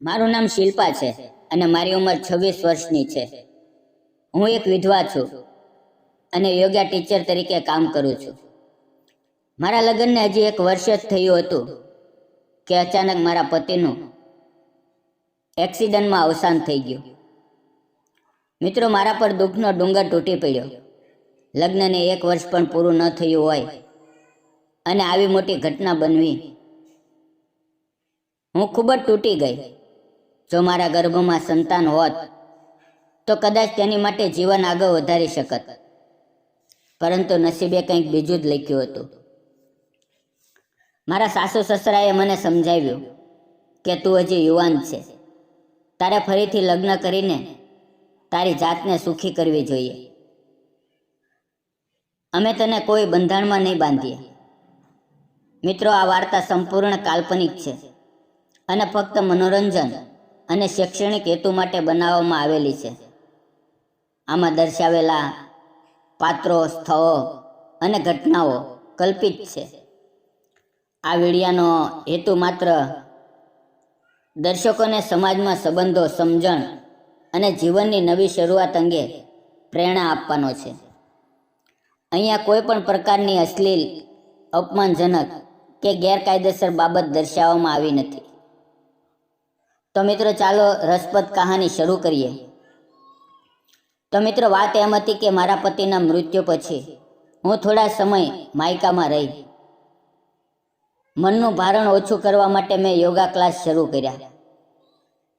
મારું નામ શિલ્પા છે અને મારી ઉંમર 26 વર્ષની છે. હું એક વિધવા છું અને યોગા ટીચર તરીકે કામ કરું છું. મારા લગ્નને હજી 1 વર્ષ જ થયું હતું કે અચાનક મારા પતિનું એક્સિડન્ટમાં અવસાન થઈ ગયું. મિત્રો, મારા પર દુઃખનો ડુંગર તૂટી પડ્યો. લગ્નને 1 વર્ષ પણ પૂરું ન થયું હોય અને આવી મોટી ઘટના બનવી. હું ખૂબ જ તૂટી ગઈ. જો મારા ગર્ભમાં સંતાન હોત તો કદાચ તેની માટે જીવન આગળ વધારી શકત, પરંતુ નસીબે કંઈક બીજું જ લખ્યું હતું. મારા સાસુ સસરાએ મને સમજાવ્યું કે તું હજી યુવાન છે, તારે ફરીથી લગ્ન કરીને તારી જાતને સુખી કરવી જોઈએ. અમે તને કોઈ બંધારણમાં નહીં બાંધીએ. મિત્રો, આ વાર્તા સંપૂર્ણ કાલ્પનિક છે અને ફક્ત મનોરંજન અને શૈક્ષણિક હેતુ માટે બનાવવામાં આવેલી છે. આમાં દર્શાવેલા પાત્રો, સ્થળો અને ઘટનાઓ કલ્પિત છે. આ વિડિયાનો હેતુ માત્ર દર્શકોને સમાજમાં સંબંધો, સમજણ અને જીવનની નવી શરૂઆત અંગે પ્રેરણા આપવાનો છે. અહીંયા કોઈ પણ પ્રકારની અશ્લીલ, અપમાનજનક કે ગેરકાયદેસર બાબત દર્શાવવામાં આવી નથી. તો મિત્રો, ચાલો રસપ્રદ કહાની શરૂ કરીએ. તો મિત્રો, વાત એમ હતી કે મારા પતિના મૃત્યુ પછી હું થોડા સમય માયકામાં રહી. મનનું ભારણ ઓછું કરવા માટે મેં યોગા ક્લાસ શરૂ કર્યા.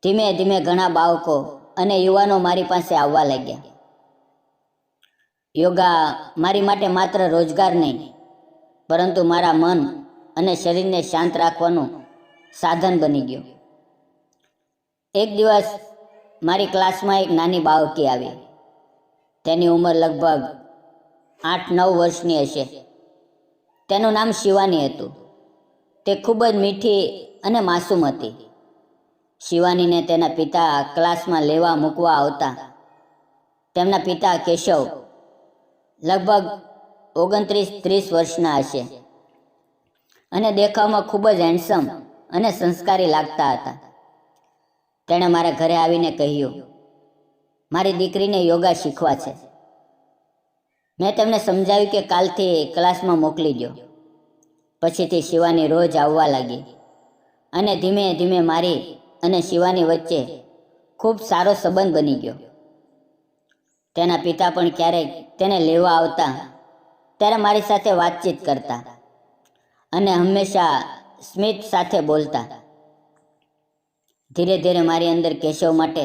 ધીમે ધીમે ઘણા બાળકો અને યુવાનો મારી પાસે આવવા લાગ્યા. યોગા મારી માટે માત્ર રોજગાર નહીં, પરંતુ મારા મન અને શરીરને શાંત રાખવાનું સાધન બની ગયું. એક દિવસ મારી ક્લાસમાં એક નાની બાળકી આવી. તેની ઉંમર લગભગ 8-9 વર્ષની હશે. તેનું નામ શિવાની હતું. તે ખૂબ જ મીઠી અને માસૂમ હતી. શિવાનીને તેના પિતા ક્લાસમાં લેવા મૂકવા આવતા. તેમના પિતા કેશવ લગભગ 29-30 વર્ષના હશે અને દેખાવમાં ખૂબ જ હેન્ડસમ અને સંસ્કારી લાગતા હતા. તેણે મારા ઘરે આવીને કહ્યું, મારી દીકરીને યોગા શીખવા છે. મેં તેમને સમજાવ્યું કે કાલથી ક્લાસમાં મોકલી દો. પછીથી શિવાની રોજ આવવા લાગી અને ધીમે ધીમે મારી અને શિવાની વચ્ચે ખૂબ સારો સંબંધ બની ગયો. તેના પિતા પણ ક્યારેક તેને લેવા આવતા ત્યારે મારી સાથે વાતચીત કરતા અને હંમેશા સ્મિત સાથે બોલતા. ધીરે ધીરે મારી અંદર કેશવ માટે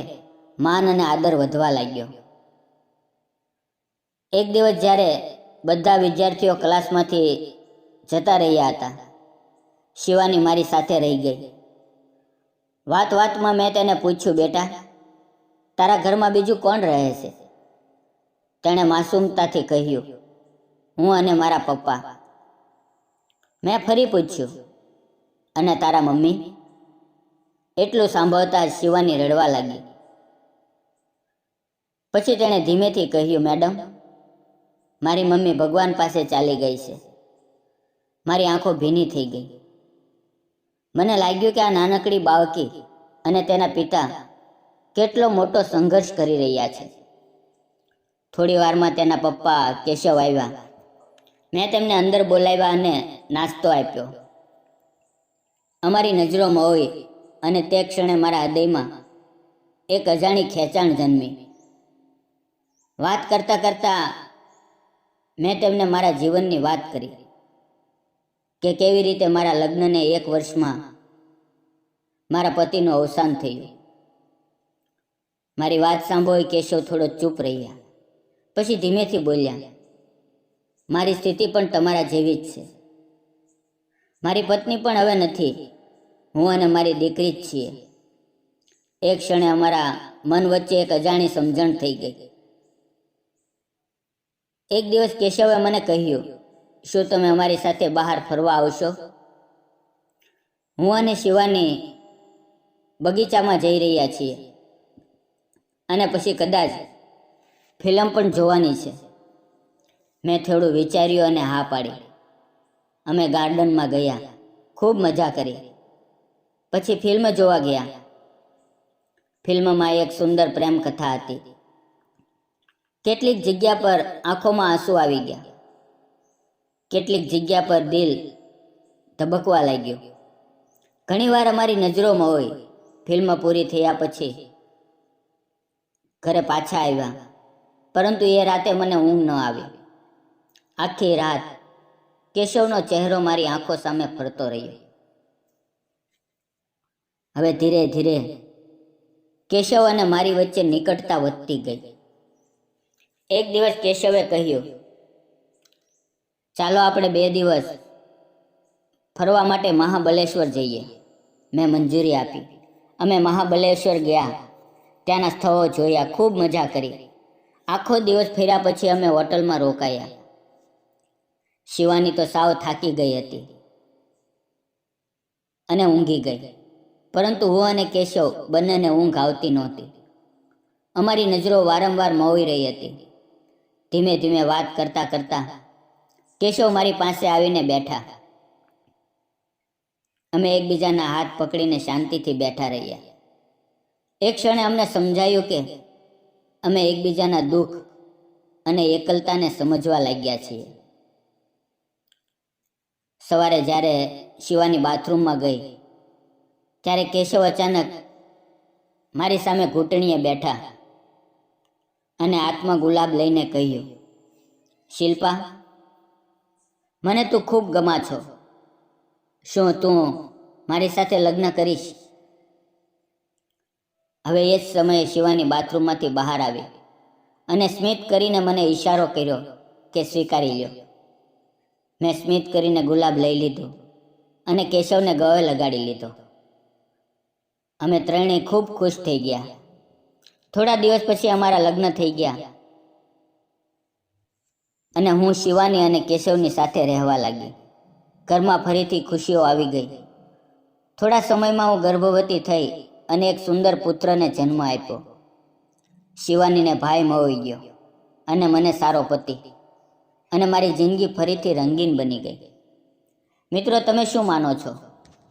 માન અને આદર વધવા લાગ્યો. એક દિવસ જ્યારે બધા વિદ્યાર્થીઓ ક્લાસમાંથી જતા રહ્યા હતા, શિવાની મારી સાથે રહી ગઈ. વાતમાં મેં તેને પૂછ્યું, બેટા, તારા ઘરમાં બીજું કોણ રહે છે? તેણે માસૂમતાથી કહ્યું, હું અને મારા પપ્પા. મેં ફરી પૂછ્યું, અને તારા મમ્મી? એટલું સાંભળતા જ શિવાની રડવા લાગી. પછી તેણે ધીમેથી કહ્યું, મેડમ, મારી મમ્મી ભગવાન પાસે ચાલી ગઈ છે. મારી આંખો ભીની થઈ ગઈ. મને લાગ્યું કે આ નાનકડી બાળકી અને તેના પિતા કેટલો મોટો સંઘર્ષ કરી રહ્યા છે. થોડી વારમાં તેના પપ્પા કેશવ આવ્યા. મેં તેમને અંદર બોલાવ્યા અને નાસ્તો આપ્યો. અમારી નજરોમાં હોય અને તે ક્ષણે મારા હૃદયમાં એક અજાણી ખેંચાણ જન્મી. વાત કરતાં કરતાં મેં તેમને મારા જીવનની વાત કરી કે કેવી રીતે મારા લગ્નને 1 વર્ષમાં મારા પતિનું અવસાન થયું. મારી વાત સાંભળી કેશવ થોડો ચૂપ રહ્યા. પછી ધીમેથી બોલ્યા, મારી સ્થિતિ પણ તમારા જેવી જ છે. મારી પત્ની પણ હવે નથી. હું અને મારી દીકરી જ છીએ. એક ક્ષણે અમારા મન વચ્ચે એક અજાણી સમજણ થઈ ગઈ. એક દિવસ કેશવે મને કહ્યું, શું તમે અમારી સાથે બહાર ફરવા આવશો? હું અને શિવાની બગીચામાં જઈ રહ્યા છીએ અને પછી કદાચ ફિલ્મ પણ જોવાની છે. મેં થોડું વિચાર્યું અને હા પાડી. અમે ગાર્ડનમાં ગયા, ખૂબ મજા કરી. પછી ફિલ્મ જોવા ગયા ફિલ્મમાં એક સુંદર પ્રેમ કથા હતી. કેટલીક જગ્યા પર આંખોમાં આંસુ આવી ગયા, કેટલીક જગ્યા પર દિલ ધબકવા લાગ્યું. ઘણીવાર અમારી નજરોમાં હોય. ફિલ્મ પૂરી થયા પછી ઘરે પાછા આવ્યા, પરંતુ એ રાતે મને ઊંઘ ન આવી. આખી રાત કેશવનો ચહેરો મારી આંખો સામે ફરતો રહ્યો. હવે ધીરે ધીરે કેશવ અને મારી વચ્ચે નિકટતા વધતી ગઈ. એક દિવસ કેશવે કહ્યું, ચાલો આપણે 2 દિવસ ફરવા માટે મહાબલેશ્વર જઈએ. મેં મંજૂરી આપી. અમે મહાબલેશ્વર ગયા, ત્યાંના સ્થળો જોયા, ખૂબ મજા કરી. આખો દિવસ ફર્યા પછી અમે હોટલમાં રોકાયા. શિવાની તો સાવ થાકી ગઈ હતી અને ઊંઘી ગઈ, પરંતુ હું અને કેશવ બંનેને ઊંઘ આવતી નહોતી. અમારી નજરો વારંવાર મોવી રહી હતી. ધીમે ધીમે વાત કરતા કરતા કેશવ મારી પાસે આવીને બેઠા. અમે એકબીજાના હાથ પકડીને શાંતિથી બેઠા રહ્યા. એક ક્ષણે અમને સમજાયું કે અમે એકબીજાના દુઃખ અને એકલતાને સમજવા લાગ્યા છીએ. સવારે જ્યારે શિવાની બાથરૂમમાં ગઈ ત્યારે કેશવ અચાનક મારી સામે ઘૂંટણીએ બેઠા અને હાથમાં ગુલાબ લઈને કહ્યું, શિલ્પા, મને તું ખૂબ ગમા છો. શું તું મારી સાથે લગ્ન કરીશ? હવે એ જ સમયે શિવાની બાથરૂમમાંથી બહાર આવી અને સ્મિત કરીને મને ઈશારો કર્યો કે સ્વીકારી લ્યો. મેં સ્મિત કરીને ગુલાબ લઈ લીધું અને કેશવને ગળે લગાડી લીધો. અમે ત્રણેય ખૂબ ખુશ થઈ ગયા. થોડા દિવસ પછી અમારા લગ્ન થઈ ગયા અને હું શિવાની અને કેશવની સાથે રહેવા લાગી. ઘરમાં ફરીથી ખુશીઓ આવી ગઈ. થોડા સમયમાં હું ગર્ભવતી થઈ અને એક સુંદર પુત્રને જન્મ આપ્યો. શિવાનીને ભાઈ મળી ગયો અને મને સારો પતિ, અને મારી જિંદગી ફરીથી રંગીન બની ગઈ. મિત્રો, તમે શું માનો છો?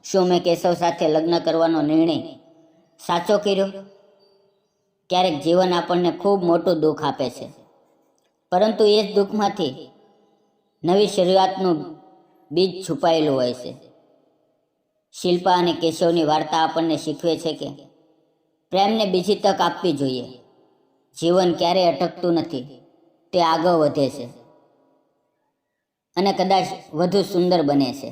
શું મેં કેશવ સાથે લગ્ન કરવાનો નિર્ણય સાચો કર્યો? ક્યારેક જીવન આપણને ખૂબ મોટું દુઃખ આપે છે, પરંતુ એ જ દુઃખમાંથી નવી શરૂઆતનું બીજ છુપાયેલું હોય છે. શિલ્પા અને કેશવની વાર્તા આપણને શીખવે છે કે પ્રેમને બીજી તક આપવી જોઈએ. જીવન ક્યારેય અટકતું નથી, તે આગળ વધે છે અને કદાચ વધુ સુંદર બને છે.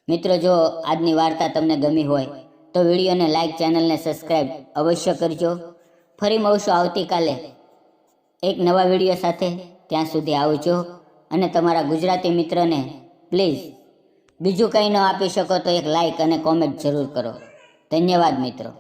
મિત્રો, જો આજની વાર્તા તમને ગમી હોય તો વિડીયોને લાઈક, ચેનલને સબસ્ક્રાઈબ અવશ્ય કરજો. ફરી મળશું આવતીકાલે એક નવા વિડીયો સાથે. ત્યાં સુધી આવજો અને તમારા ગુજરાતી મિત્રને પ્લીઝ બીજું કંઈ ન આપી શકો તો એક લાઈક અને કોમેન્ટ જરૂર કરો. ધન્યવાદ મિત્રો.